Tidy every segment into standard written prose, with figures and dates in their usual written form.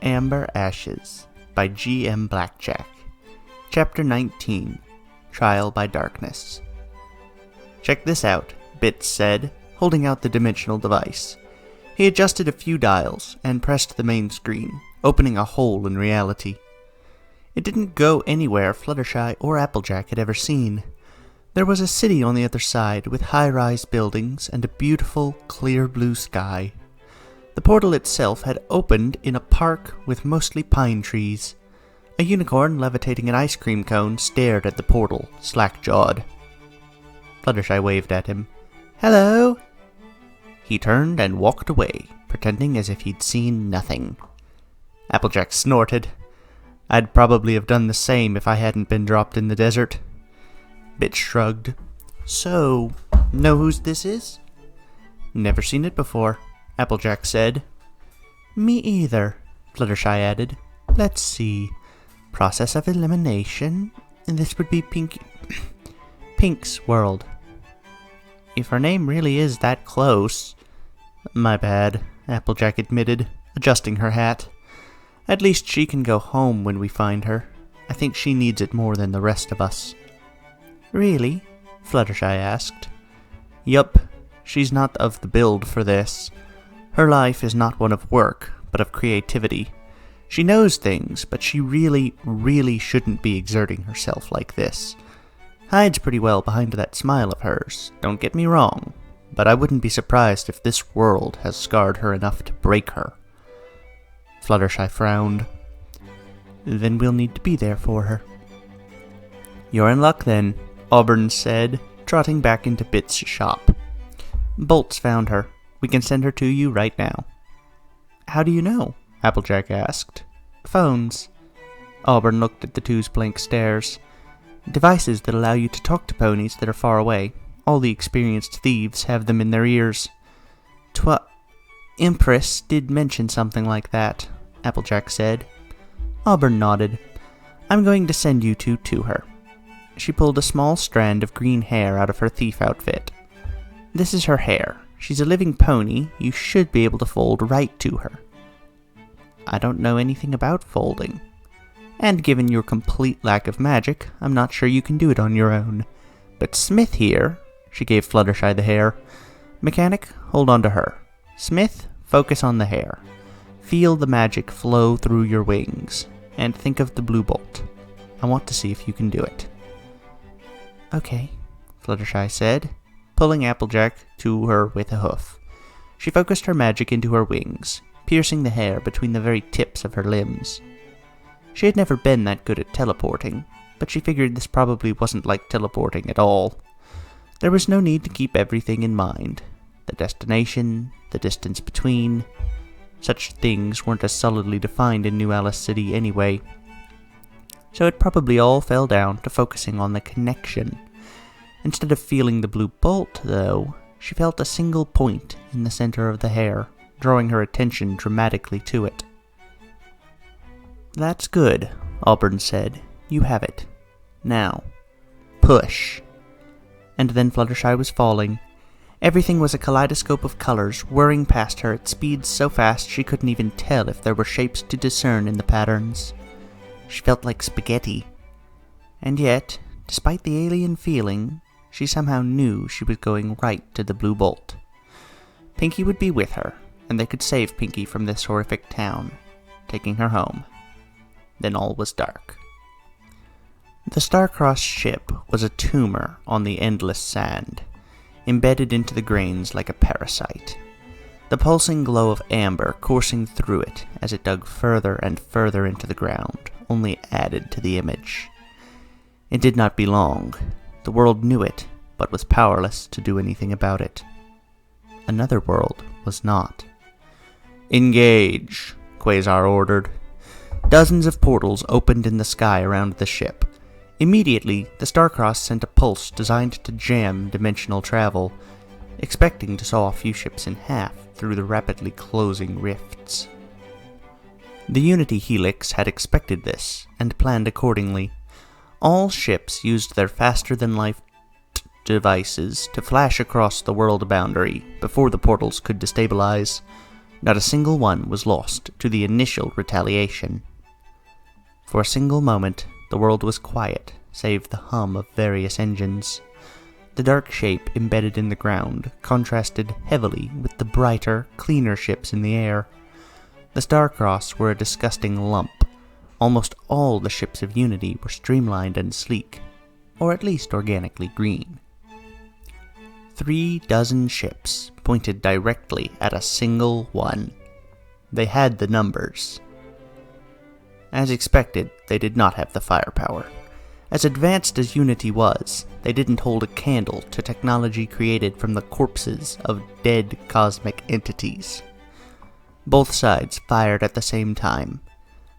Amber Ashes by G.M. Blackjack. Chapter 19, Trial by Darkness. Check this out, Bits said, holding out the dimensional device. He adjusted a few dials and pressed the main screen, opening a hole in reality. It didn't go anywhere Fluttershy or Applejack had ever seen. There was a city on the other side with high-rise buildings and a beautiful, clear blue sky. The portal itself had opened in a park with mostly pine trees. A unicorn levitating an ice cream cone stared at the portal, slack-jawed. Fluttershy waved at him. "Hello!" He turned and walked away, pretending as if he'd seen nothing. Applejack snorted. "I'd probably have done the same if I hadn't been dropped in the desert." Bit shrugged. "So, know whose this is?" "Never seen it before," Applejack said. "Me either," Fluttershy added. "Let's see. Process of elimination. And this would be Pinkie. Pink's world." "If her name really is that close..." "My bad," Applejack admitted, adjusting her hat. "At least she can go home when we find her. I think she needs it more than the rest of us." "Really?" Fluttershy asked. "Yup. She's not of the build for this. Her life is not one of work, but of creativity. She knows things, but she really, really shouldn't be exerting herself like this. Hides pretty well behind that smile of hers, don't get me wrong, but I wouldn't be surprised if this world has scarred her enough to break her." Fluttershy frowned. "Then we'll need to be there for her." "You're in luck then," Auburn said, trotting back into Bit's shop. "Bolt's found her. We can send her to you right now." "How do you know?" Applejack asked. "Phones." Auburn looked at the two's blank stares. "Devices that allow you to talk to ponies that are far away. All the experienced thieves have them in their ears." Empress did mention something like that," Applejack said. Auburn nodded. "I'm going to send you two to her." She pulled a small strand of green hair out of her thief outfit. "This is her hair. She's a living pony. You should be able to fold right to her." "I don't know anything about folding. And given your complete lack of magic, I'm not sure you can do it on your own. But Smith here," she gave Fluttershy the hair. "Mechanic, hold on to her. Smith, focus on the hair. Feel the magic flow through your wings. And think of the blue bolt. I want to see if you can do it." "Okay," Fluttershy said, pulling Applejack to her with a hoof. She focused her magic into her wings, piercing the hair between the very tips of her limbs. She had never been that good at teleporting, but she figured this probably wasn't like teleporting at all. There was no need to keep everything in mind. The destination, the distance between. Such things weren't as solidly defined in New Alice City anyway. So it probably all fell down to focusing on the connection. Instead of feeling the blue bolt, though, she felt a single point in the center of the hair, drawing her attention dramatically to it. "That's good," Auburn said. "You have it. Now, push." And then Fluttershy was falling. Everything was a kaleidoscope of colors, whirring past her at speeds so fast she couldn't even tell if there were shapes to discern in the patterns. She felt like spaghetti. And yet, despite the alien feeling, she somehow knew she was going right to the blue bolt. Pinkie would be with her, and they could save Pinkie from this horrific town, taking her home. Then all was dark. The star-crossed ship was a tumor on the endless sand, embedded into the grains like a parasite. The pulsing glow of amber coursing through it as it dug further and further into the ground only added to the image. It did not belong. The world knew it, but was powerless to do anything about it. Another world was not. "Engage," Quasar ordered. Dozens of portals opened in the sky around the ship. Immediately, the Starcross sent a pulse designed to jam dimensional travel, expecting to saw a few ships in half through the rapidly closing rifts. The Unity Helix had expected this, and planned accordingly. All ships used their faster-than-light devices to flash across the world boundary before the portals could destabilize. Not a single one was lost to the initial retaliation. For a single moment, the world was quiet, save the hum of various engines. The dark shape embedded in the ground contrasted heavily with the brighter, cleaner ships in the air. The Starcross were a disgusting lump. Almost all the ships of Unity were streamlined and sleek, or at least organically green. 36 ships pointed directly at a single one. They had the numbers. As expected, they did not have the firepower. As advanced as Unity was, they didn't hold a candle to technology created from the corpses of dead cosmic entities. Both sides fired at the same time.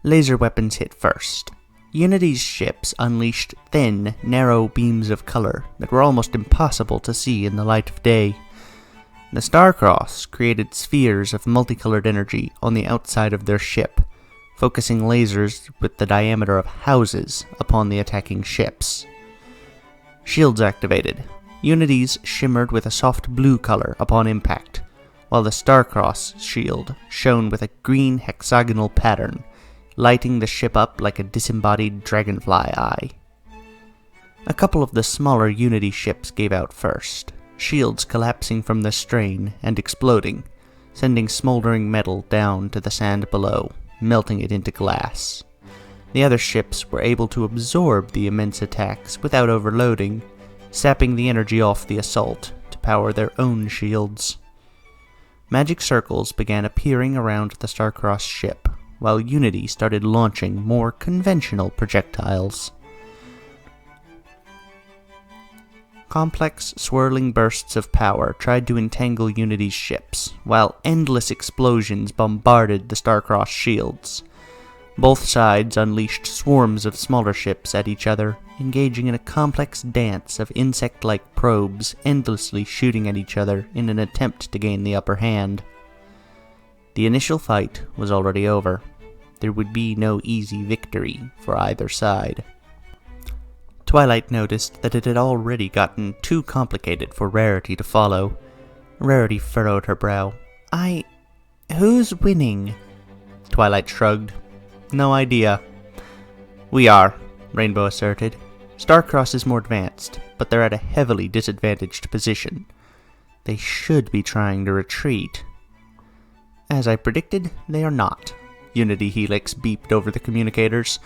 Laser weapons hit first. Unity's ships unleashed thin, narrow beams of color that were almost impossible to see in the light of day. The Starcross created spheres of multicolored energy on the outside of their ship, focusing lasers with the diameter of houses upon the attacking ships. Shields activated. Unity's shimmered with a soft blue color upon impact, while the Starcross shield shone with a green hexagonal pattern, lighting the ship up like a disembodied dragonfly eye. A couple of the smaller Unity ships gave out first, shields collapsing from the strain and exploding, sending smoldering metal down to the sand below, melting it into glass. The other ships were able to absorb the immense attacks without overloading, sapping the energy off the assault to power their own shields. Magic circles began appearing around the Starcross ship, while Unity started launching more conventional projectiles. Complex, swirling bursts of power tried to entangle Unity's ships, while endless explosions bombarded the Starcross shields. Both sides unleashed swarms of smaller ships at each other, engaging in a complex dance of insect-like probes endlessly shooting at each other in an attempt to gain the upper hand. The initial fight was already over. There would be no easy victory for either side. Twilight noticed that it had already gotten too complicated for Rarity to follow. Rarity furrowed her brow. Who's winning? Twilight shrugged. No idea. We are, Rainbow asserted. Starcross is more advanced, but they're at a heavily disadvantaged position. They should be trying to retreat. As I predicted, they are not. Unity Helix beeped over the communicators.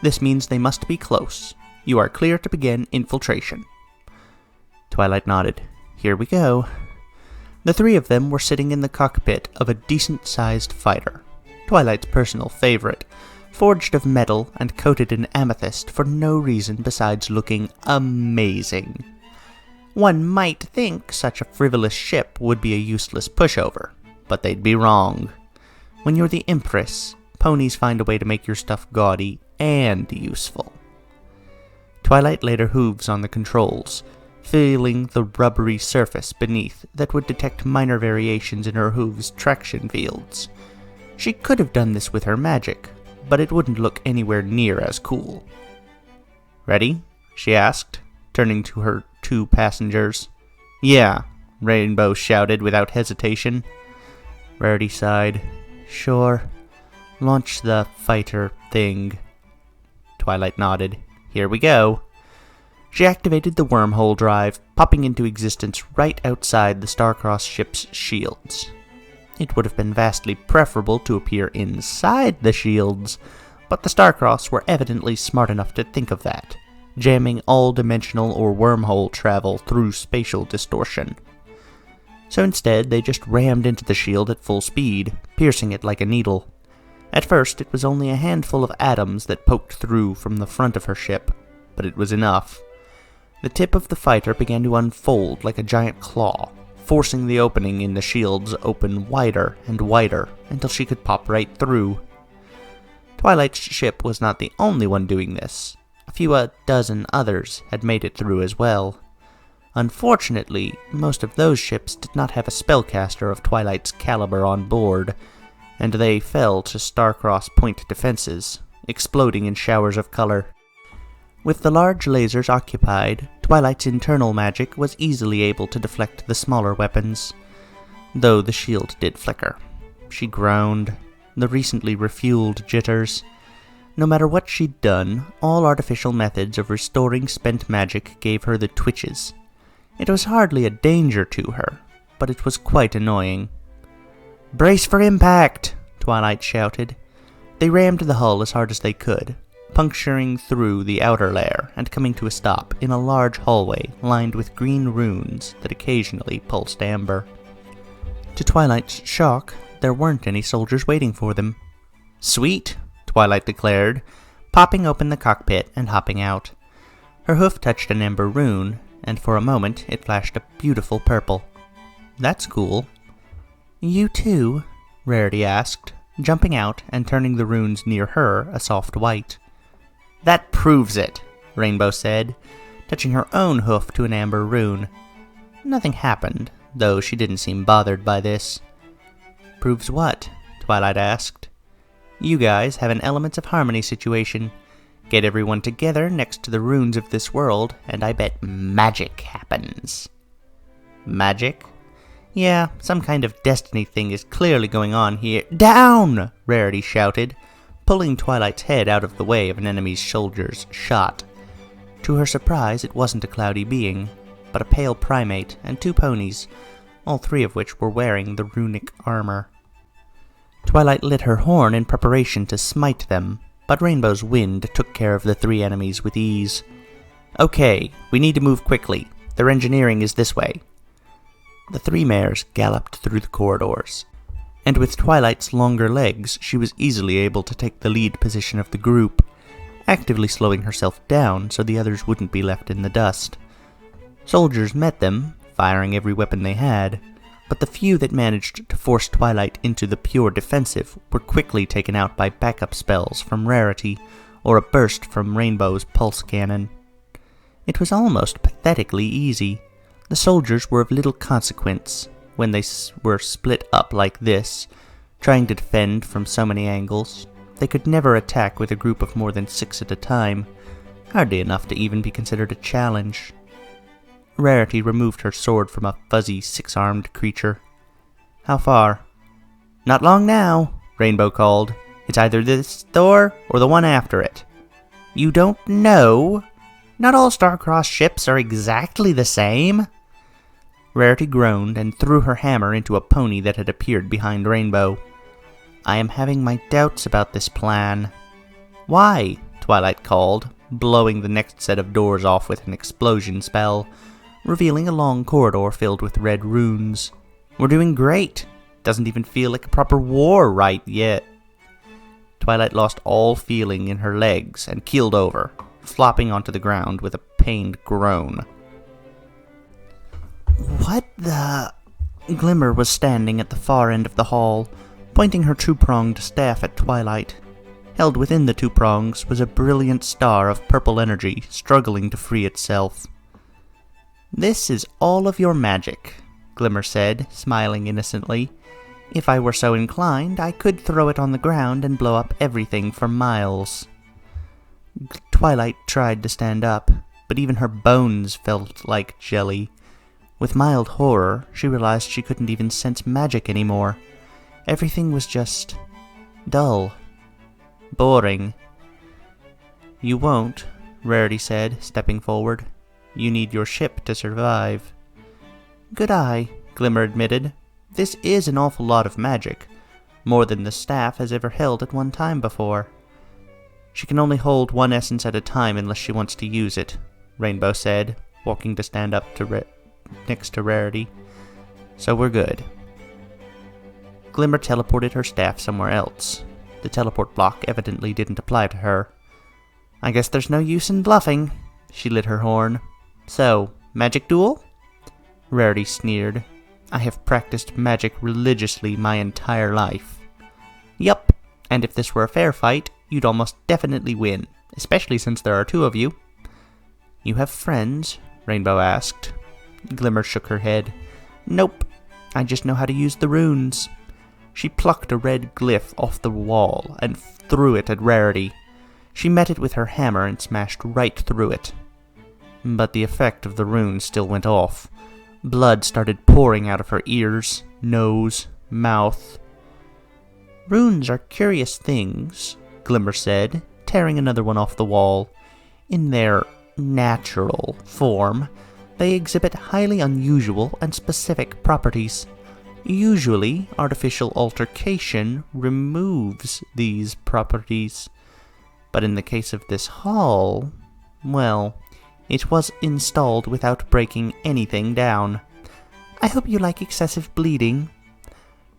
This means they must be close. You are clear to begin infiltration. Twilight nodded. Here we go. The three of them were sitting in the cockpit of a decent-sized fighter. Twilight's personal favorite, forged of metal and coated in amethyst for no reason besides looking amazing. One might think such a frivolous ship would be a useless pushover, but they'd be wrong. When you're the Empress, ponies find a way to make your stuff gaudy and useful. Twilight laid her hooves on the controls, feeling the rubbery surface beneath that would detect minor variations in her hooves' traction fields. She could have done this with her magic, but it wouldn't look anywhere near as cool. Ready? She asked, turning to her two passengers. Yeah, Rainbow shouted without hesitation. Rarity sighed. Sure. Launch the fighter thing. Twilight nodded. Here we go. She activated the wormhole drive, popping into existence right outside the Starcross ship's shields. It would have been vastly preferable to appear inside the shields, but the Starcross were evidently smart enough to think of that, jamming all dimensional or wormhole travel through spatial distortion. So instead, they just rammed into the shield at full speed, piercing it like a needle. At first, it was only a handful of atoms that poked through from the front of her ship, but it was enough. The tip of the fighter began to unfold like a giant claw, forcing the opening in the shields open wider and wider until she could pop right through. Twilight's ship was not the only one doing this. A few dozen others had made it through as well. Unfortunately, most of those ships did not have a spellcaster of Twilight's caliber on board, and they fell to Starcross point defenses, exploding in showers of color. With the large lasers occupied, Twilight's internal magic was easily able to deflect the smaller weapons, though the shield did flicker. she groaned, the recently refueled jitters. No matter what she'd done, all artificial methods of restoring spent magic gave her the twitches. It was hardly a danger to her, but it was quite annoying. "Brace for impact!" Twilight shouted. They rammed the hull as hard as they could, puncturing through the outer layer and coming to a stop in a large hallway lined with green runes that occasionally pulsed amber. To Twilight's shock, there weren't any soldiers waiting for them. "Sweet!" Twilight declared, popping open the cockpit and hopping out. Her hoof touched an ember rune, and for a moment it flashed a beautiful purple. "That's cool." "You too?" Rarity asked, jumping out and turning the runes near her a soft white. "That proves it," Rainbow said, touching her own hoof to an amber rune. Nothing happened, though she didn't seem bothered by this. "Proves what?" Twilight asked. "You guys have an Elements of Harmony situation. Get everyone together next to the runes of this world, and I bet magic happens." "Magic?" "Yeah, some kind of destiny thing is clearly going on here." "Down!" Rarity shouted, pulling Twilight's head out of the way of an enemy's soldier's shot. To her surprise, it wasn't a cloudy being, but a pale primate and 2 ponies, all 3 of which were wearing the runic armor. Twilight lit her horn in preparation to smite them, but Rainbow's wind took care of the 3 enemies with ease. "Okay, we need to move quickly. Their engineering is this way." The 3 mares galloped through the corridors, and with Twilight's longer legs, she was easily able to take the lead position of the group, actively slowing herself down so the others wouldn't be left in the dust. Soldiers met them, firing every weapon they had, but the few that managed to force Twilight into the pure defensive were quickly taken out by backup spells from Rarity or a burst from Rainbow's pulse cannon. It was almost pathetically easy. The soldiers were of little consequence when they were split up like this, trying to defend from so many angles. They could never attack with a group of more than 6 at a time, hardly enough to even be considered a challenge. Rarity removed her sword from a fuzzy 6-armed creature. "How far?" "Not long now," Rainbow called. "It's either this door or the one after it." "You don't know? Not all star-crossed ships are exactly the same." Rarity groaned and threw her hammer into a pony that had appeared behind Rainbow. "I am having my doubts about this plan." "Why?" Twilight called, blowing the next set of doors off with an explosion spell, revealing a long corridor filled with red runes. "We're doing great. Doesn't even feel like a proper war right yet." Twilight lost all feeling in her legs and keeled over, flopping onto the ground with a pained groan. "What the—" Glimmer was standing at the far end of the hall, pointing her 2-pronged staff at Twilight. Held within the 2 prongs was a brilliant star of purple energy struggling to free itself. "This is all of your magic," Glimmer said, smiling innocently. "If I were so inclined, I could throw it on the ground and blow up everything for miles." Twilight tried to stand up, but even her bones felt like jelly. With mild horror, she realized she couldn't even sense magic anymore. Everything was just dull. Boring. "You won't," Rarity said, stepping forward. "You need your ship to survive." "Good eye," Glimmer admitted. "This is an awful lot of magic. More than the staff has ever held at one time before." "She can only hold 1 essence at a time unless she wants to use it," Rainbow said, walking to stand up to next to Rarity. "So we're good." Glimmer teleported her staff somewhere else. The teleport block evidently didn't apply to her. "I guess there's no use in bluffing." She lit her horn. "So, magic duel?" Rarity sneered. "I have practiced magic religiously my entire life." "Yup, and if this were a fair fight, you'd almost definitely win, especially since there are 2 of you." "You have friends?" Rainbow asked. Glimmer shook her head. "Nope, I just know how to use the runes." She plucked a red glyph off the wall and threw it at Rarity. She met it with her hammer and smashed right through it. But the effect of the runes still went off. Blood started pouring out of her ears, nose, mouth. Runes are curious things, Glimmer said, tearing another one off the wall. In their natural form, they exhibit highly unusual and specific properties. Usually, artificial altercation removes these properties. But in the case of this hall, well, it was installed without breaking anything down. I hope you like excessive bleeding.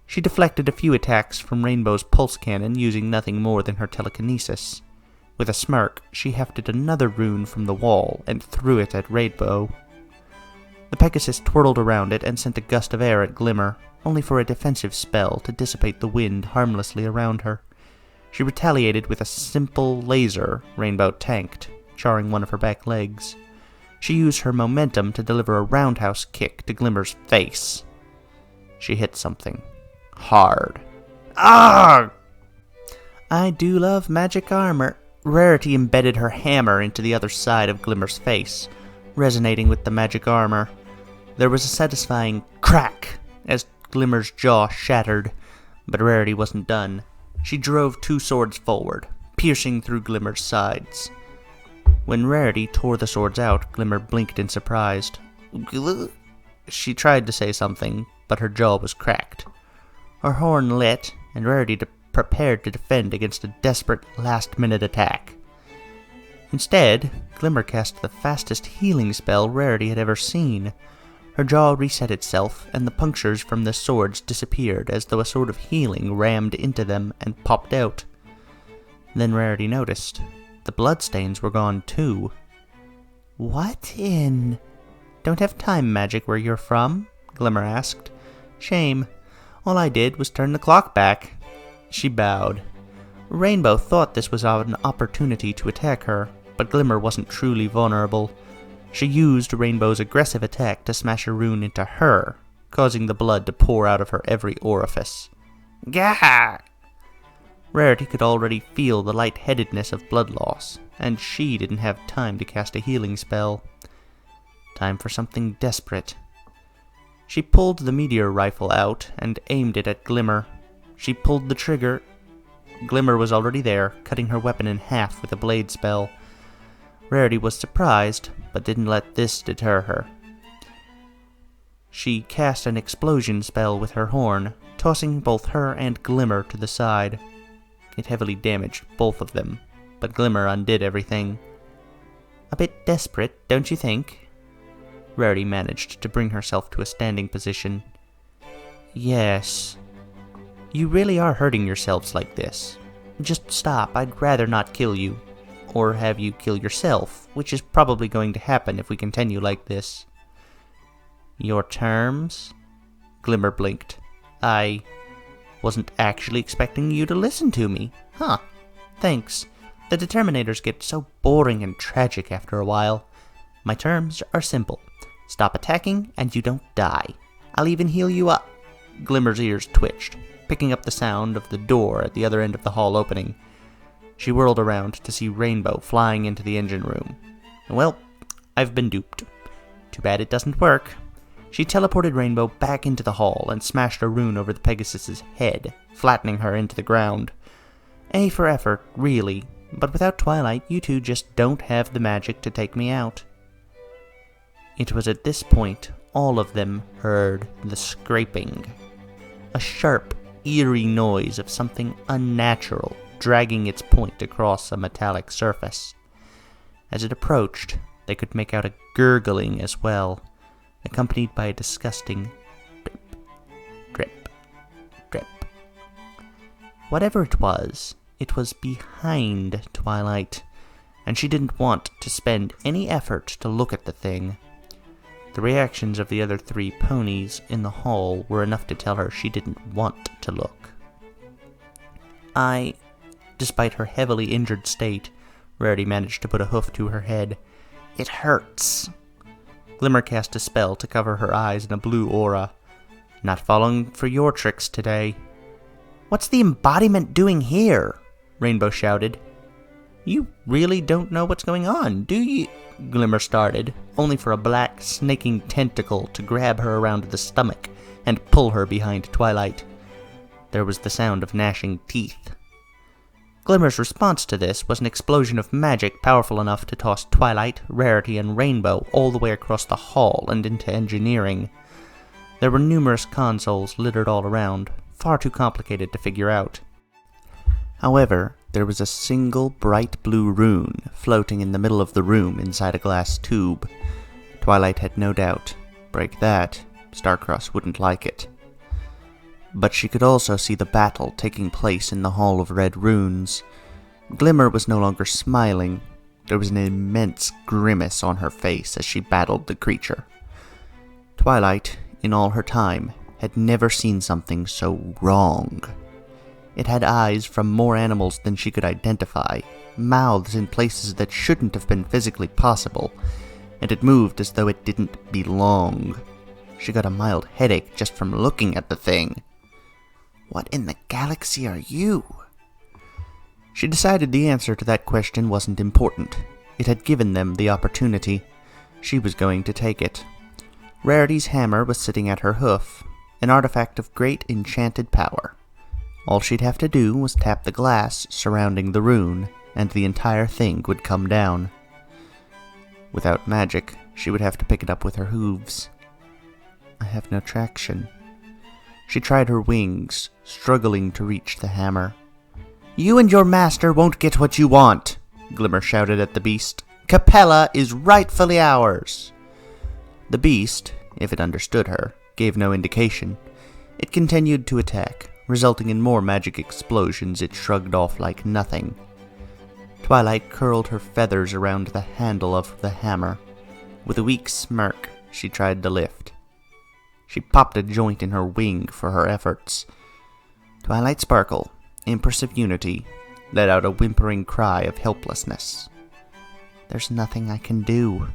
She deflected a few attacks from Rainbow's pulse cannon using nothing more than her telekinesis. With a smirk, she hefted another rune from the wall and threw it at Rainbow. The Pegasus twirled around it and sent a gust of air at Glimmer, only for a defensive spell to dissipate the wind harmlessly around her. She retaliated with a simple laser Rainbow tanked, charring one of her back legs. She used her momentum to deliver a roundhouse kick to Glimmer's face. She hit something. Hard. Ah! I do love magic armor. Rarity embedded her hammer into the other side of Glimmer's face, resonating with the magic armor. There was a satisfying crack as Glimmer's jaw shattered, but Rarity wasn't done. She drove two swords forward, piercing through Glimmer's sides. When Rarity tore the swords out, Glimmer blinked in surprise. She tried to say something, but her jaw was cracked. Her horn lit, and Rarity prepared to defend against a desperate last-minute attack. Instead, Glimmer cast the fastest healing spell Rarity had ever seen. Her jaw reset itself, and the punctures from the swords disappeared as though a sort of healing rammed into them and popped out. Then Rarity noticed. The bloodstains were gone too. What in... Don't have time magic where you're from? Glimmer asked. Shame. All I did was turn the clock back. She bowed. Rainbow thought this was an opportunity to attack her, but Glimmer wasn't truly vulnerable. She used Rainbow's aggressive attack to smash a rune into her, causing the blood to pour out of her every orifice. Gah! Rarity could already feel the lightheadedness of blood loss, and she didn't have time to cast a healing spell. Time for something desperate. She pulled the meteor rifle out and aimed it at Glimmer. She pulled the trigger. Glimmer was already there, cutting her weapon in half with a blade spell. Rarity was surprised, but didn't let this deter her. She cast an explosion spell with her horn, tossing both her and Glimmer to the side. It heavily damaged both of them, but Glimmer undid everything. A bit desperate, don't you think? Rarity managed to bring herself to a standing position. Yes. You really are hurting yourselves like this. Just stop, I'd rather not kill you. Or have you kill yourself, which is probably going to happen if we continue like this. Your terms? Glimmer blinked. I wasn't actually expecting you to listen to me. Huh. Thanks. The Determinators get so boring and tragic after a while. My terms are simple. Stop attacking, and you don't die. I'll even heal you up. Glimmer's ears twitched, picking up the sound of the door at the other end of the hall opening. She whirled around to see Rainbow flying into the engine room. Well, I've been duped. Too bad it doesn't work. She teleported Rainbow back into the hall and smashed a rune over the Pegasus's head, flattening her into the ground. A for effort, really, but without Twilight, you two just don't have the magic to take me out. It was at this point all of them heard the scraping. A sharp, eerie noise of something unnatural dragging its point across a metallic surface. As it approached, they could make out a gurgling as well, accompanied by a disgusting drip, drip, drip. Whatever it was behind Twilight, and she didn't want to spend any effort to look at the thing. The reactions of the other three ponies in the hall were enough to tell her she didn't want to look. Despite her heavily injured state, Rarity managed to put a hoof to her head. It hurts. Glimmer cast a spell to cover her eyes in a blue aura. Not falling for your tricks today. What's the embodiment doing here? Rainbow shouted. You really don't know what's going on, do you? Glimmer started, only for a black, snaking tentacle to grab her around the stomach and pull her behind Twilight. there was the sound of gnashing teeth. Glimmer's response to this was an explosion of magic powerful enough to toss Twilight, Rarity, and Rainbow all the way across the hall and into engineering. There were numerous consoles littered all around, far too complicated to figure out. However, there was a single bright blue rune floating in the middle of the room inside a glass tube. Twilight had no doubt. Break that, Starcross wouldn't like it. But she could also see the battle taking place in the Hall of Red Runes. Glimmer was no longer smiling. There was an immense grimace on her face as she battled the creature. Twilight, in all her time, had never seen something so wrong. It had eyes from more animals than she could identify, mouths in places that shouldn't have been physically possible, and it moved as though it didn't belong. She got a mild headache just from looking at the thing. What in the galaxy are you? She decided the answer to that question wasn't important. It had given them the opportunity. She was going to take it. Rarity's hammer was sitting at her hoof, an artifact of great enchanted power. All she'd have to do was tap the glass surrounding the rune, and the entire thing would come down. Without magic, she would have to pick it up with her hooves. I have no traction. She tried her wings, struggling to reach the hammer. You and your master won't get what you want, Glimmer shouted at the beast. Capella is rightfully ours. The beast, if it understood her, gave no indication. It continued to attack, resulting in more magic explosions it shrugged off like nothing. Twilight curled her feathers around the handle of the hammer. With a weak smirk, she tried to lift. She popped a joint in her wing for her efforts. Twilight Sparkle, Empress of Unity, let out a whimpering cry of helplessness. There's nothing I can do.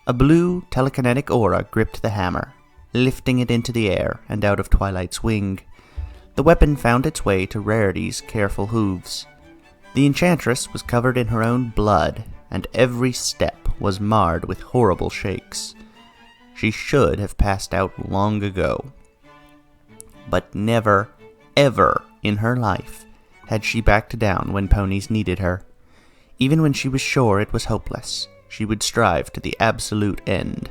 A blue telekinetic aura gripped the hammer, lifting it into the air and out of Twilight's wing. The weapon found its way to Rarity's careful hooves. The enchantress was covered in her own blood, and every step was marred with horrible shakes. She should have passed out long ago. But never, ever in her life had she backed down when ponies needed her. Even when she was sure it was hopeless, she would strive to the absolute end.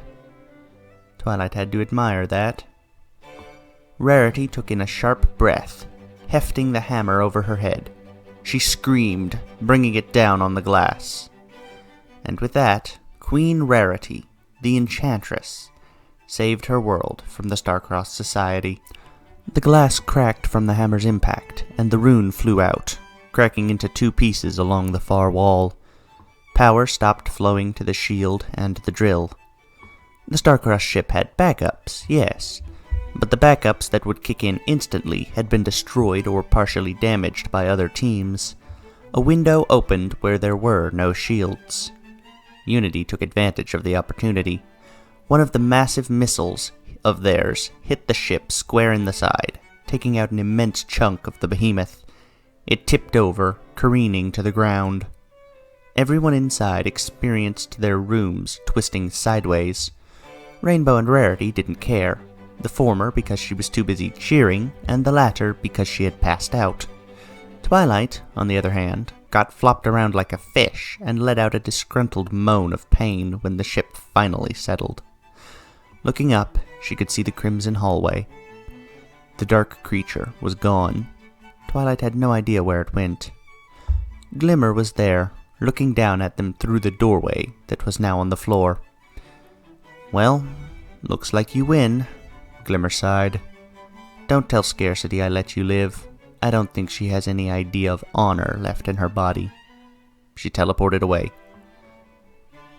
Twilight had to admire that. Rarity took in a sharp breath, hefting the hammer over her head. She screamed, bringing it down on the glass. And with that, Queen Rarity, the enchantress, saved her world from the Starcross Society. The glass cracked from the hammer's impact, and the rune flew out, cracking into two pieces along the far wall. Power stopped flowing to the shield and the drill. The Starcross ship had backups, yes, but the backups that would kick in instantly had been destroyed or partially damaged by other teams. A window opened where there were no shields. Unity took advantage of the opportunity. One of the massive missiles of theirs hit the ship square in the side, taking out an immense chunk of the behemoth. It tipped over, careening to the ground. Everyone inside experienced their rooms twisting sideways. Rainbow and Rarity didn't care, the former because she was too busy cheering, and the latter because she had passed out. Twilight, on the other hand, got flopped around like a fish and let out a disgruntled moan of pain when the ship finally settled. Looking up, she could see the crimson hallway. The dark creature was gone. Twilight had no idea where it went. Glimmer was there, looking down at them through the doorway that was now on the floor. Well, looks like you win, Glimmer sighed. Don't tell Scarcity I let you live. I don't think she has any idea of honor left in her body. She teleported away.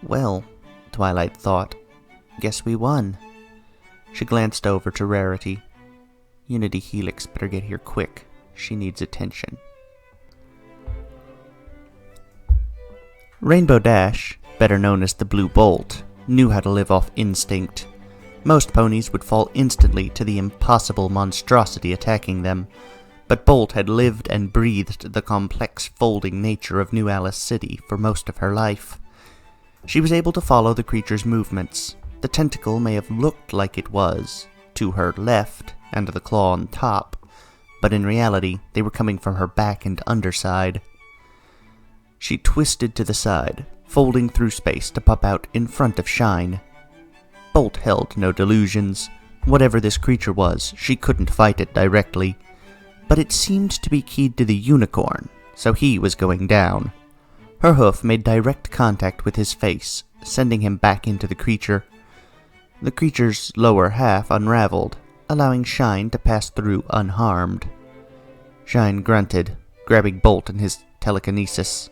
Well, Twilight thought, guess we won. She glanced over to Rarity. Unity Helix better get here quick. She needs attention. Rainbow Dash, better known as the Blue Bolt, knew how to live off instinct. Most ponies would fall instantly to the impossible monstrosity attacking them, but Bolt had lived and breathed the complex folding nature of New Alice City for most of her life. She was able to follow the creature's movements. The tentacle may have looked like it was to her left, and the claw on top, but in reality, they were coming from her back and underside. She twisted to the side, folding through space to pop out in front of Shine. Bolt held no delusions. Whatever this creature was, she couldn't fight it directly. But it seemed to be keyed to the unicorn, so he was going down. Her hoof made direct contact with his face, sending him back into the creature. The creature's lower half unraveled, allowing Shine to pass through unharmed. Shine grunted, grabbing Bolt in his telekinesis.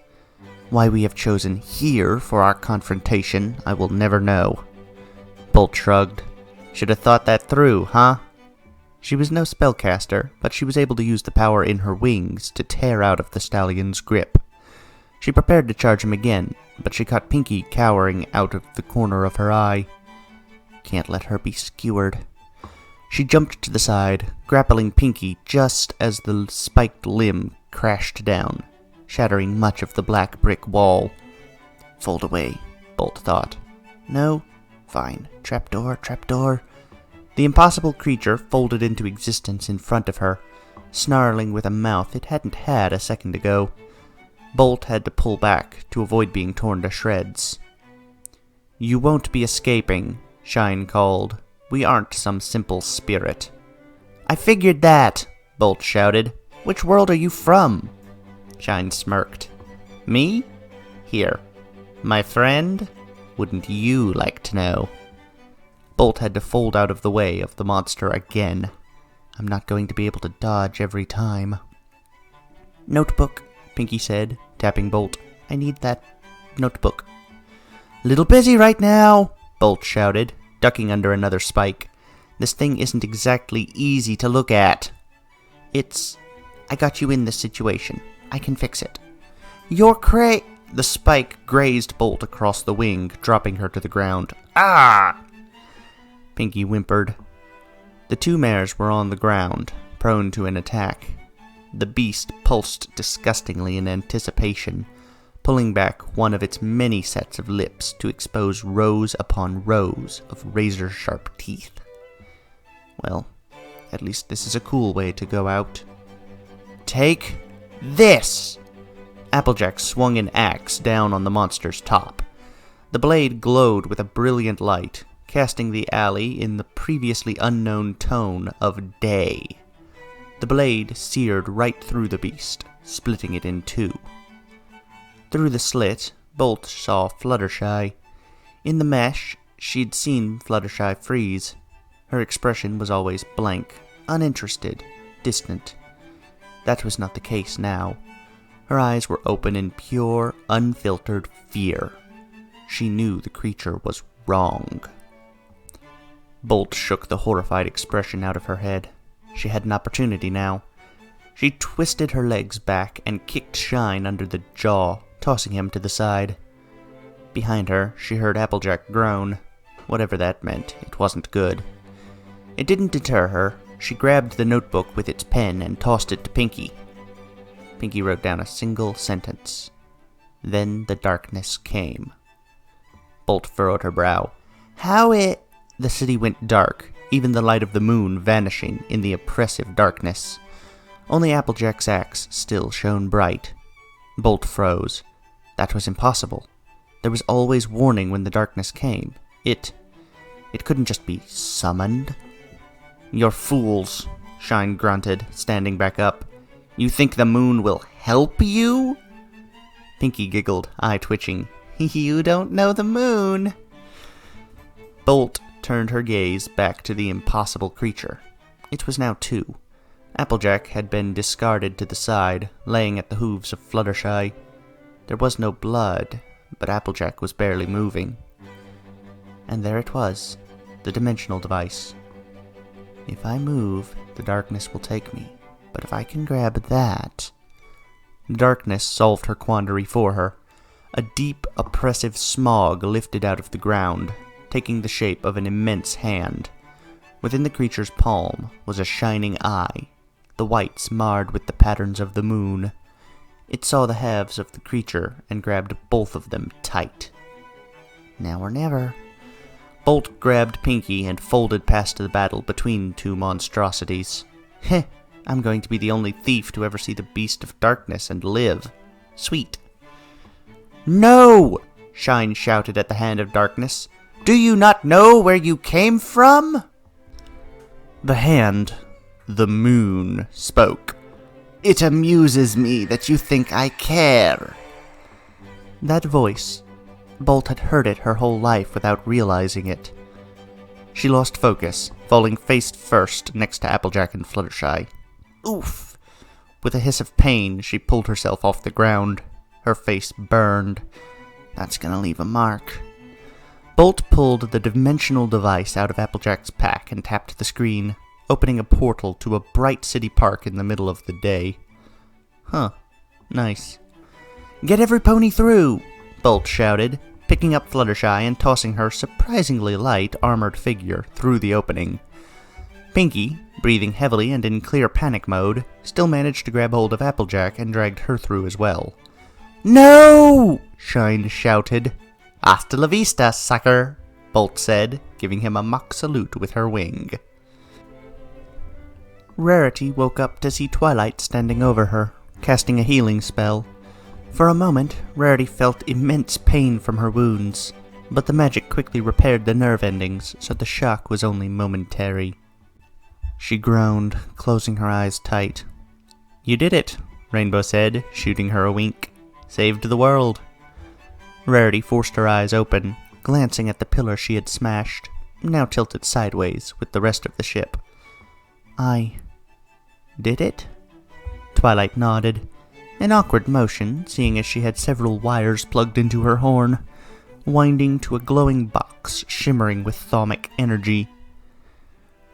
Why we have chosen here for our confrontation, I will never know. Bolt shrugged. Should have thought that through, huh? She was no spellcaster, but she was able to use the power in her wings to tear out of the stallion's grip. She prepared to charge him again, but she caught Pinkie cowering out of the corner of her eye. Can't let her be skewered. She jumped to the side, grappling Pinkie just as the spiked limb crashed down, shattering much of the black brick wall. Fold away, Bolt thought. No? Fine. Trapdoor, trapdoor. The impossible creature folded into existence in front of her, snarling with a mouth it hadn't had a second ago. Bolt had to pull back to avoid being torn to shreds. You won't be escaping, Shine called. We aren't some simple spirit. I figured that, Bolt shouted. Which world are you from? Shine smirked. Me? Here. My friend? Wouldn't you like to know? Bolt had to fold out of the way of the monster again. I'm not going to be able to dodge every time. Notebook, Pinkie said, tapping Bolt. I need that notebook. Little busy right now, Bolt shouted, ducking under another spike. This thing isn't exactly easy to look at. I got you in this situation. I can fix it. You're The spike grazed Bolt across the wing, dropping her to the ground. Ah! Pinkie whimpered. The two mares were on the ground, prone to an attack. The beast pulsed disgustingly in anticipation, pulling back one of its many sets of lips to expose rows upon rows of razor-sharp teeth. Well, at least this is a cool way to go out. Take this! Applejack swung an axe down on the monster's top. The blade glowed with a brilliant light, casting the alley in the previously unknown tone of day. The blade seared right through the beast, splitting it in two. Through the slit, Bolt saw Fluttershy. In the mesh, she'd seen Fluttershy freeze. Her expression was always blank, uninterested, distant. That was not the case now. Her eyes were open in pure, unfiltered fear. She knew the creature was wrong. Bolt shook the horrified expression out of her head. She had an opportunity now. She twisted her legs back and kicked Shine under the jaw, tossing him to the side. Behind her, she heard Applejack groan. Whatever that meant, it wasn't good. It didn't deter her. She grabbed the notebook with its pen and tossed it to Pinkie. Pinkie wrote down a single sentence. Then the darkness came. Bolt furrowed her brow. The city went dark, even the light of the moon vanishing in the oppressive darkness. Only Applejack's axe still shone bright. Bolt froze. That was impossible. There was always warning when the darkness came. It couldn't just be summoned. You're fools, Shine grunted, standing back up. You think the moon will help you? Pinkie giggled, eye twitching. You don't know the moon. Bolt turned her gaze back to the impossible creature. It was now two. Applejack had been discarded to the side, laying at the hooves of Fluttershy. There was no blood, but Applejack was barely moving. And there it was, the dimensional device. If I move, the darkness will take me, but if I can grab that... The darkness solved her quandary for her. A deep, oppressive smog lifted out of the ground, taking the shape of an immense hand. Within the creature's palm was a shining eye, the whites marred with the patterns of the moon. It saw the halves of the creature and grabbed both of them tight. Now or never. Bolt grabbed Pinkie and folded past the battle between two monstrosities. Heh, I'm going to be the only thief to ever see the beast of darkness and live. Sweet. No! Shine shouted at the hand of darkness. Do you not know where you came from? The hand, the moon, spoke. It amuses me that you think I care. That voice, Bolt had heard it her whole life without realizing it. She lost focus, falling face first next to Applejack and Fluttershy. Oof! With a hiss of pain, she pulled herself off the ground. Her face burned. That's gonna leave a mark. Bolt pulled the dimensional device out of Applejack's pack and tapped the screen, opening a portal to a bright city park in the middle of the day. Huh. Nice. Get every pony through! Bolt shouted, picking up Fluttershy and tossing her surprisingly light, armored figure through the opening. Pinkie, breathing heavily and in clear panic mode, still managed to grab hold of Applejack and dragged her through as well. No! Shine shouted. Hasta la vista, sucker, Bolt said, giving him a mock salute with her wing. Rarity woke up to see Twilight standing over her, casting a healing spell. For a moment, Rarity felt immense pain from her wounds, but the magic quickly repaired the nerve endings, so the shock was only momentary. She groaned, closing her eyes tight. You did it, Rainbow said, shooting her a wink. Saved the world. Rarity forced her eyes open, glancing at the pillar she had smashed, now tilted sideways with the rest of the ship. I did it? Twilight nodded, an awkward motion, seeing as she had several wires plugged into her horn, winding to a glowing box shimmering with thaumic energy.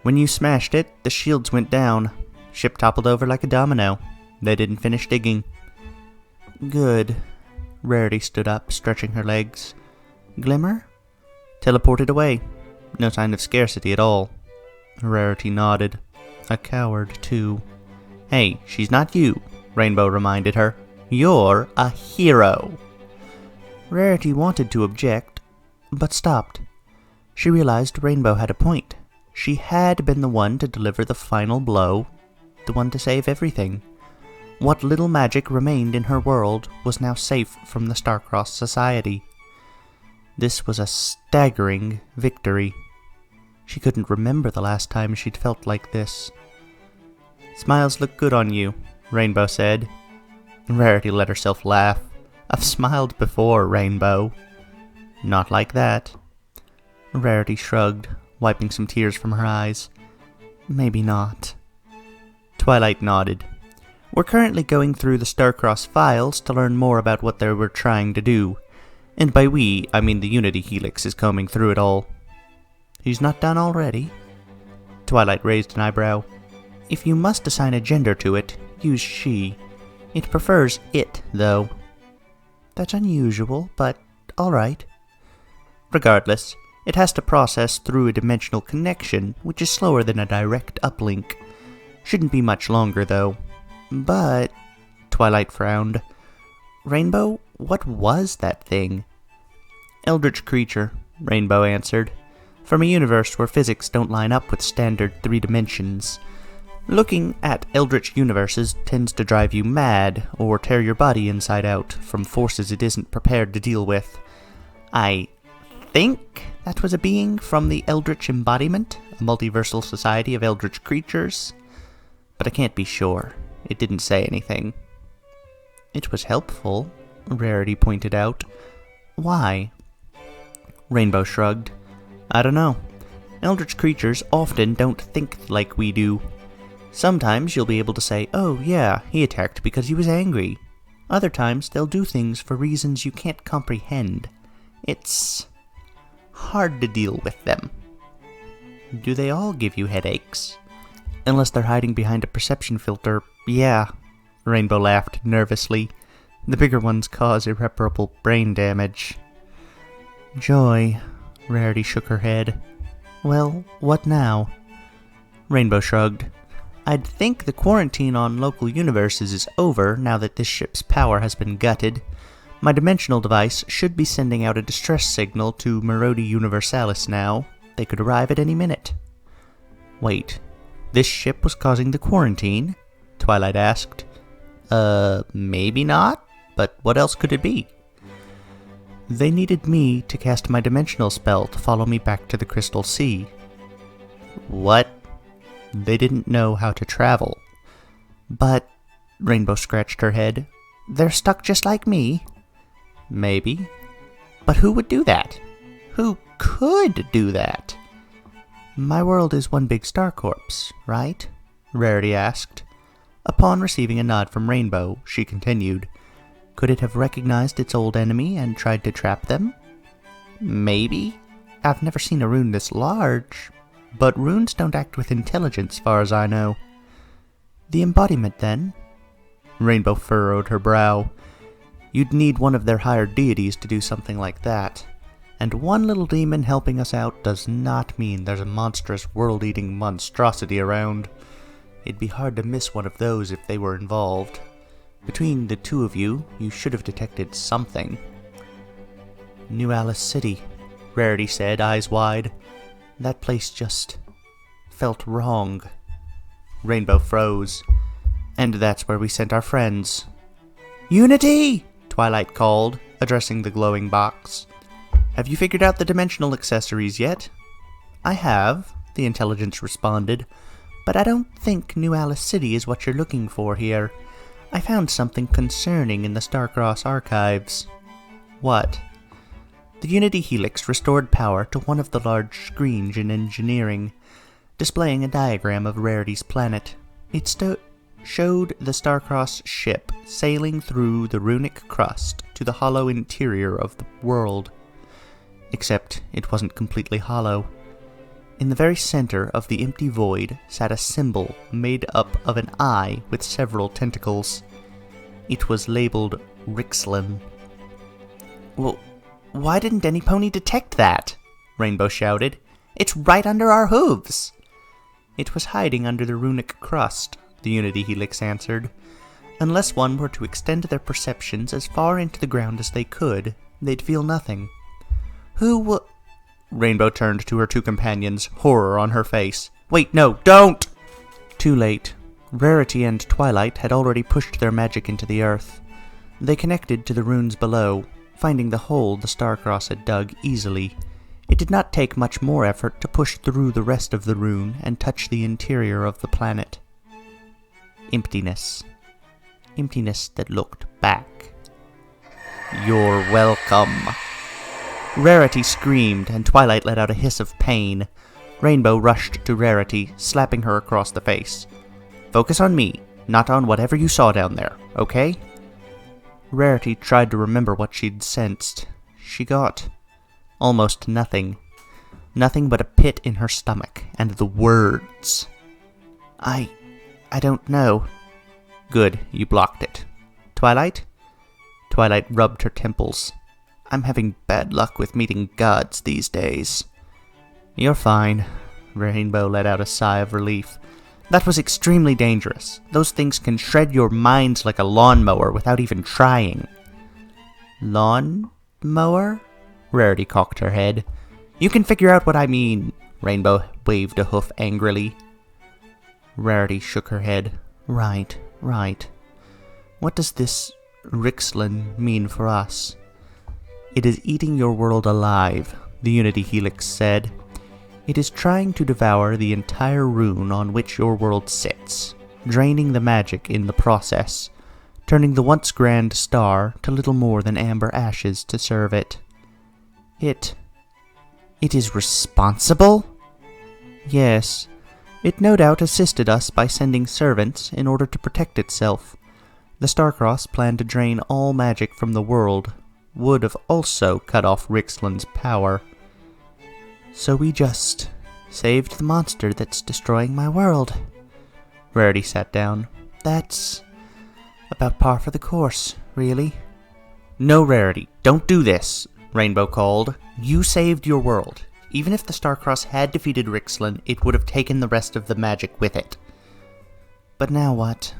When you smashed it, the shields went down. Ship toppled over like a domino. They didn't finish digging. Good. Rarity stood up, stretching her legs. Glimmer? Teleported away. No sign of scarcity at all. Rarity nodded. A coward, too. Hey, she's not you, Rainbow reminded her. You're a hero. Rarity wanted to object, but stopped. She realized Rainbow had a point. She had been the one to deliver the final blow, the one to save everything. What little magic remained in her world was now safe from the Star-Crossed Society. This was a staggering victory. She couldn't remember the last time she'd felt like this. Smiles look good on you, Rainbow said. Rarity let herself laugh. I've smiled before, Rainbow. Not like that. Rarity shrugged, wiping some tears from her eyes. Maybe not. Twilight nodded. We're currently going through the Star-Crossed files to learn more about what they were trying to do. And by we, I mean the Unity Helix is combing through it all. He's not done already? Twilight raised an eyebrow. If you must assign a gender to it, use she. It prefers it, though. That's unusual, but alright. Regardless, it has to process through a dimensional connection, which is slower than a direct uplink. Shouldn't be much longer, though. But... Twilight frowned. Rainbow, what was that thing? Eldritch creature, Rainbow answered. From a universe where physics don't line up with standard 3 dimensions. Looking at eldritch universes tends to drive you mad, or tear your body inside out, from forces it isn't prepared to deal with. I think that was a being from the Eldritch Embodiment, a multiversal society of eldritch creatures, but I can't be sure. It didn't say anything. It was helpful, Rarity pointed out. Why? Rainbow shrugged. I don't know. Eldritch creatures often don't think like we do. Sometimes you'll be able to say, oh yeah, he attacked because he was angry. Other times they'll do things for reasons you can't comprehend. It's hard to deal with them. Do they all give you headaches? Unless they're hiding behind a perception filter, yeah. Rainbow laughed nervously. The bigger ones cause irreparable brain damage. Joy. Rarity shook her head. Well, what now? Rainbow shrugged. I'd think the quarantine on local universes is over now that this ship's power has been gutted. My dimensional device should be sending out a distress signal to Merodi Universalis now. They could arrive at any minute. Wait, This ship was causing the quarantine? Twilight asked. Maybe not, but what else could it be? They needed me to cast my dimensional spell to follow me back to the Crystal Sea. What? They didn't know how to travel. But, Rainbow scratched her head, they're stuck just like me. Maybe. But who would do that? Who could do that? My world is one big star corpse, right? Rarity asked. Upon receiving a nod from Rainbow, she continued, could it have recognized its old enemy and tried to trap them? Maybe. I've never seen a rune this large, but runes don't act with intelligence, far as I know. The embodiment, then? Rainbow furrowed her brow. You'd need one of their higher deities to do something like that. And one little demon helping us out does not mean there's a monstrous world-eating monstrosity around. It'd be hard to miss one of those if they were involved. Between the two of you, you should have detected something. New Alice City, Rarity said, eyes wide. That place just felt wrong. Rainbow froze. And that's where we sent our friends. Unity! Twilight called, addressing the glowing box. Have you figured out the dimensional accessories yet? I have, the intelligence responded, but I don't think New Alice City is what you're looking for here. I found something concerning in the Starcross archives. What? The Unity Helix restored power to one of the large screens in engineering, displaying a diagram of Rarity's planet. It showed the Starcross ship sailing through the runic crust to the hollow interior of the world. Except it wasn't completely hollow. In the very center of the empty void sat a symbol made up of an eye with several tentacles. It was labeled Rixlin. Well, why didn't any pony detect that? Rainbow shouted. It's right under our hooves! It was hiding under the runic crust, the Unity Helix answered. Unless one were to extend their perceptions as far into the ground as they could, they'd feel nothing. Rainbow turned to her two companions, horror on her face. Wait, no, don't! Too late. Rarity and Twilight had already pushed their magic into the earth. They connected to the runes below, finding the hole the Starcross had dug easily. It did not take much more effort to push through the rest of the rune and touch the interior of the planet. Emptiness. Emptiness that looked back. You're welcome. Rarity screamed, and Twilight let out a hiss of pain. Rainbow rushed to Rarity, slapping her across the face. Focus on me, not on whatever you saw down there, okay? Rarity tried to remember what she'd sensed. She got almost nothing. Nothing but a pit in her stomach, and the words. I don't know. Good, you blocked it. Twilight? Twilight rubbed her temples. I'm having bad luck with meeting gods these days. You're fine. Rainbow let out a sigh of relief. That was extremely dangerous. Those things can shred your minds like a lawnmower without even trying. Lawnmower? Rarity cocked her head. You can figure out what I mean. Rainbow waved a hoof angrily. Rarity shook her head. Right. What does this Rixlin mean for us? It is eating your world alive, the Unity Helix said. It is trying to devour the entire rune on which your world sits, draining the magic in the process, turning the once grand star to little more than amber ashes to serve it. It is responsible? Yes. It no doubt assisted us by sending servants in order to protect itself. The Starcross planned to drain all magic from the world, would have also cut off Rixlin's power. So we just saved the monster that's destroying my world. Rarity sat down. That's about par for the course, really. No, Rarity, don't do this, Rainbow called. You saved your world. Even if the Starcross had defeated Rixlin, it would have taken the rest of the magic with it. But now what?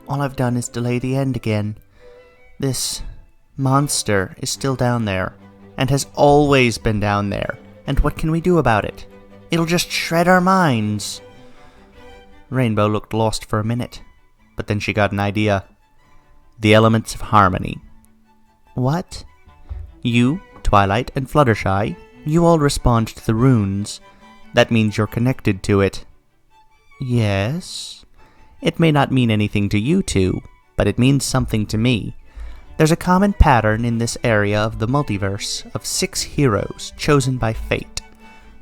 All I've done is delay the end again. This monster is still down there, and has always been down there, and what can we do about it? It'll just shred our minds. Rainbow looked lost for a minute, but then she got an idea. The elements of harmony. What? You, Twilight, and Fluttershy, you all respond to the runes. That means you're connected to it. Yes. It may not mean anything to you two, but it means something to me. There's a common pattern in this area of the multiverse of 6 heroes chosen by fate.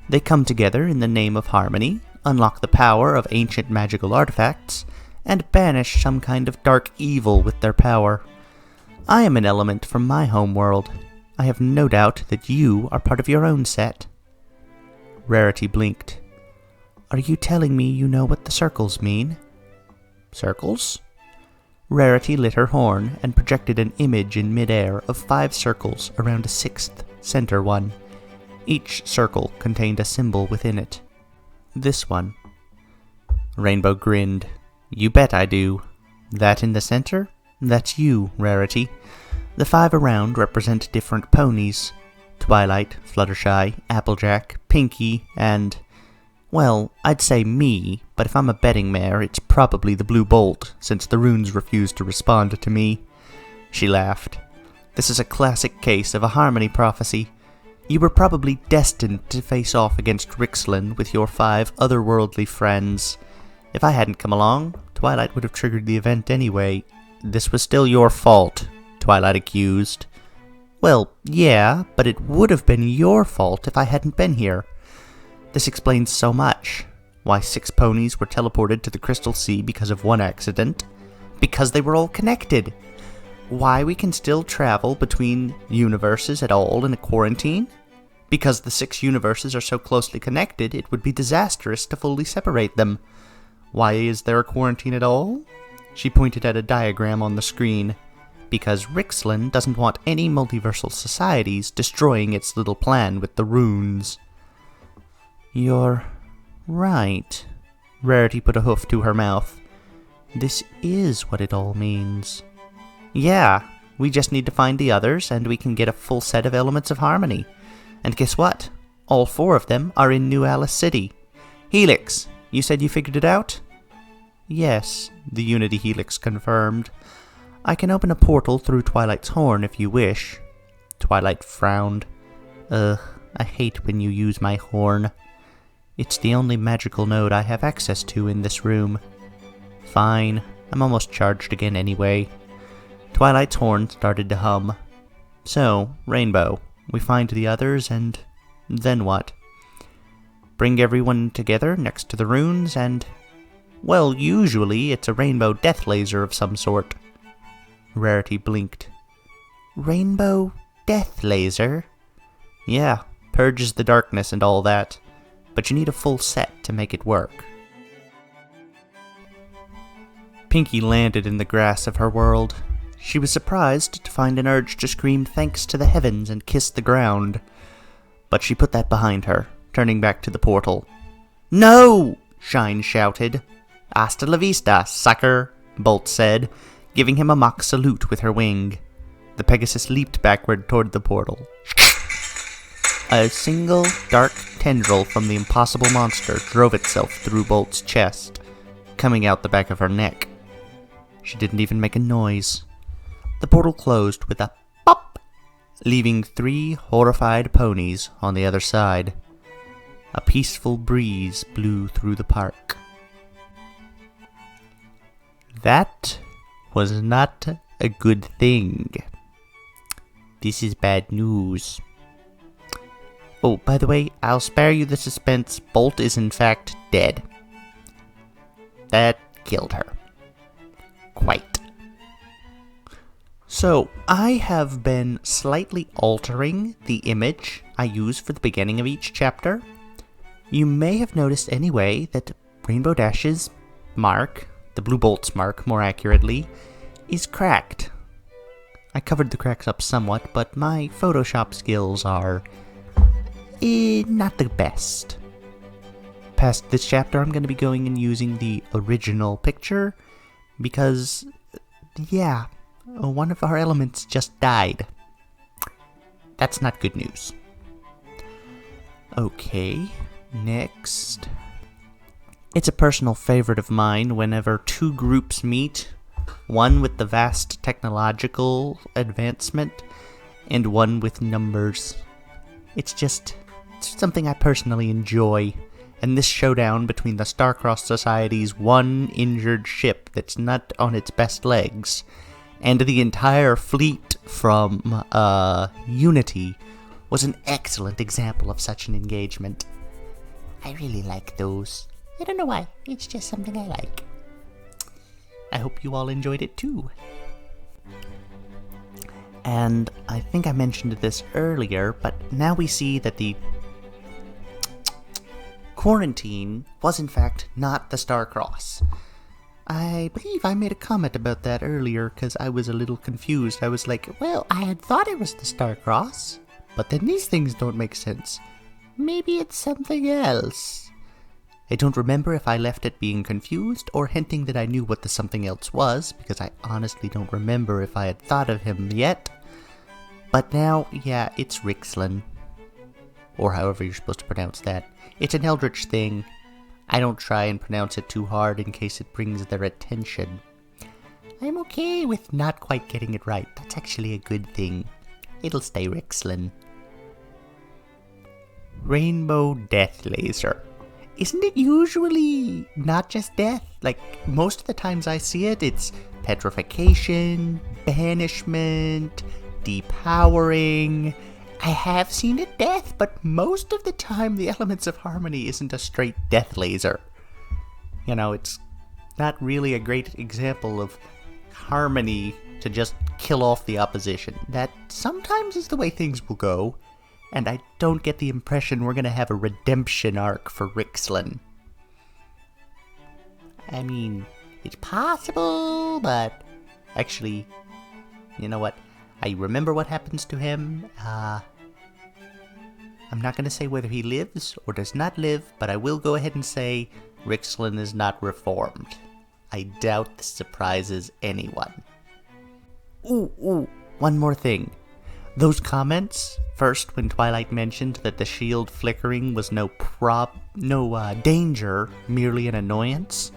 They come together in the name of harmony, unlock the power of ancient magical artifacts, and banish some kind of dark evil with their power. I am an element from my home world. I have no doubt that you are part of your own set. Rarity blinked. Are you telling me you know what the circles mean? Circles? Rarity lit her horn and projected an image in midair of 5 circles around a 6th center one. Each circle contained a symbol within it. This one. Rainbow grinned. You bet I do. That in the center? That's you, Rarity. The 5 around represent different ponies. Twilight, Fluttershy, Applejack, Pinkie, and... well, I'd say me, but if I'm a betting mare, it's probably the Blue Bolt, since the runes refuse to respond to me. She laughed. This is a classic case of a harmony prophecy. You were probably destined to face off against Rixlin with your 5 otherworldly friends. If I hadn't come along, Twilight would have triggered the event anyway. This was still your fault, Twilight accused. Well, yeah, but it would have been your fault if I hadn't been here. This explains so much. Why 6 ponies were teleported to the Crystal Sea because of one accident. Because they were all connected. Why we can still travel between universes at all in a quarantine. Because the 6 universes are so closely connected, it would be disastrous to fully separate them. Why is there a quarantine at all? She pointed at a diagram on the screen. Because Rixlin doesn't want any multiversal societies destroying its little plan with the runes. You're right. Rarity put a hoof to her mouth. This is what it all means. Yeah, we just need to find the others and we can get a full set of elements of harmony. And guess what? All 4 of them are in New Alice City. Helix, you said you figured it out? Yes, the Unity Helix confirmed. I can open a portal through Twilight's horn if you wish. Twilight frowned. I hate when you use my horn. It's the only magical node I have access to in this room. Fine, I'm almost charged again anyway. Twilight's horn started to hum. So, Rainbow, we find the others and then what? Bring everyone together next to the runes and... well, usually it's a rainbow death laser of some sort. Rarity blinked. Rainbow death laser? Yeah, purges the darkness and all that. But you need a full set to make it work. Pinkie landed in the grass of her world. She was surprised to find an urge to scream thanks to the heavens and kiss the ground. But she put that behind her, turning back to the portal. No! Shine shouted. Hasta la vista, sucker, Bolt said, giving him a mock salute with her wing. The Pegasus leaped backward toward the portal. A single dark tendril from the impossible monster drove itself through Bolt's chest, coming out the back of her neck. She didn't even make a noise. The portal closed with a pop, leaving 3 horrified ponies on the other side. A peaceful breeze blew through the park. That was not a good thing. This is bad news. Oh, by the way, I'll spare you the suspense. Bolt is in fact dead. That killed her. Quite. So, I have been slightly altering the image I use for the beginning of each chapter. You may have noticed anyway that Rainbow Dash's mark, the Blue Bolt's mark more accurately, is cracked. I covered the cracks up somewhat, but my Photoshop skills are not the best. Past this chapter, I'm going to be going and using the original picture because, yeah, one of our elements just died. That's not good news. Okay, next. It's a personal favorite of mine whenever two groups meet, one with the vast technological advancement, and one with numbers. It's something I personally enjoy, and this showdown between the Star-Crossed Society's one injured ship that's not on its best legs, and the entire fleet from Unity was an excellent example of such an engagement. I really like those. I don't know why, it's just something I like. I hope you all enjoyed it too. And I think I mentioned this earlier, but now we see that the quarantine was in fact not the Star-Cross. I believe I made a comment about that earlier because I was a little confused. I was like, well, I had thought it was the Star-Cross, but then these things don't make sense. Maybe it's something else. I don't remember if I left it being confused or hinting that I knew what the something else was, because I honestly don't remember if I had thought of him yet. But now, yeah, it's Rixlin. Or however you're supposed to pronounce that. It's an eldritch thing. I don't try and pronounce it too hard in case it brings their attention. I'm okay with not quite getting it right. That's actually a good thing. It'll stay Rixlin. Rainbow Death Laser. Isn't it usually not just death? Like, most of the times I see it, it's petrification, banishment, depowering. I have seen it death, but most of the time the Elements of Harmony isn't a straight death laser. You know, it's not really a great example of harmony to just kill off the opposition. That sometimes is the way things will go. And I don't get the impression we're gonna have a redemption arc for Rixlin. I mean, it's possible, but actually, you know what? I remember what happens to him. I'm not gonna say whether he lives or does not live, but I will go ahead and say Rixlin is not reformed. I doubt this surprises anyone. Ooh, one more thing. Those comments, first when Twilight mentioned that the shield flickering was no danger, merely an annoyance,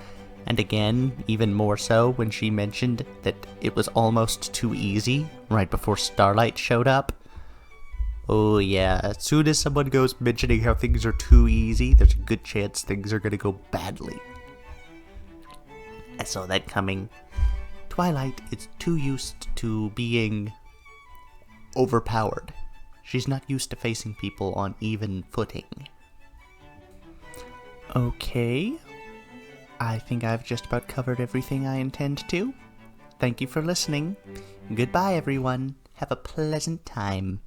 and again, even more so when she mentioned that it was almost too easy, right before Starlight showed up. Oh yeah, as soon as someone goes mentioning how things are too easy, there's a good chance things are gonna go badly. I saw that coming. Twilight is too used to being overpowered. She's not used to facing people on even footing. Okay, I think I've just about covered everything I intend to. Thank you for listening. Goodbye, everyone. Have a pleasant time.